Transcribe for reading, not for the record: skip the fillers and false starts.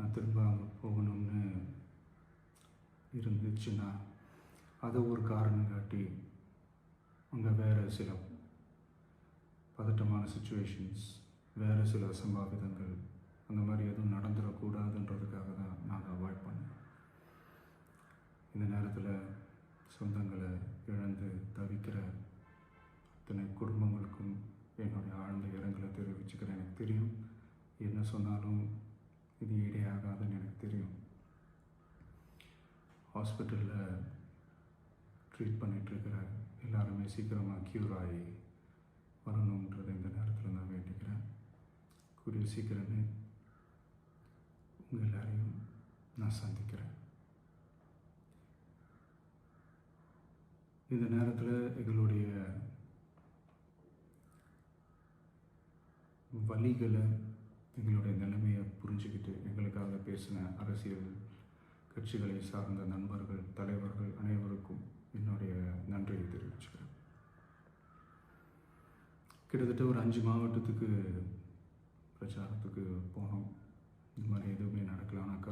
நான் திரும்ப அங்கே போகணும்னு இருந்துச்சுன்னா அதை ஒரு காரணம் காட்டி அங்கே வேறு சில பதட்டமான சுச்சுவேஷன்ஸ், வேறு சில அசம்பாவிதங்கள் அந்த மாதிரி எதுவும் நடந்துடக்கூடாதுன்றதுக்காக தான் நான் அதை அவாய்ட் பண்ணேன். இந்த நேரத்தில் சொந்தங்களை இழந்து தவிக்கிற அத்தனை குடும்பங்களுக்கும் என்னுடைய ஆழ்ந்த இரங்கலை தெரிவிச்சுக்கிறேன். எனக்கு தெரியும், என்ன சொன்னாலும் இது ஈடேயாகாதுன்னு எனக்கு தெரியும். ஹாஸ்பிட்டலில் ட்ரீட் பண்ணிகிட்ருக்கிற எல்லாருமே சீக்கிரமாக க்யூர் ஆகி வரணுன்றதை இந்த நேரத்தில் நான் வேண்டிக்கிறேன். கூடிய சீக்கிரமே உங்கள் எல்லாரையும் நான் சந்திக்கிறேன். இந்த நேரத்தில் எங்களுடைய வலிகளை, எங்களுடைய நிலைமையை புரிஞ்சுக்கிட்டு எங்களுக்காக பேசின அரசியல் கட்சிகளை சார்ந்த நண்பர்கள், தலைவர்கள் அனைவருக்கும் என்னுடைய நன்றியை தெரிவிச்சுக்கிறேன். கிட்டத்தட்ட ஒரு 5 மாவட்டத்துக்கு பிரச்சாரத்துக்கு போனோம். இந்த மாதிரி எதுவுமே நடக்கல. ஆனால்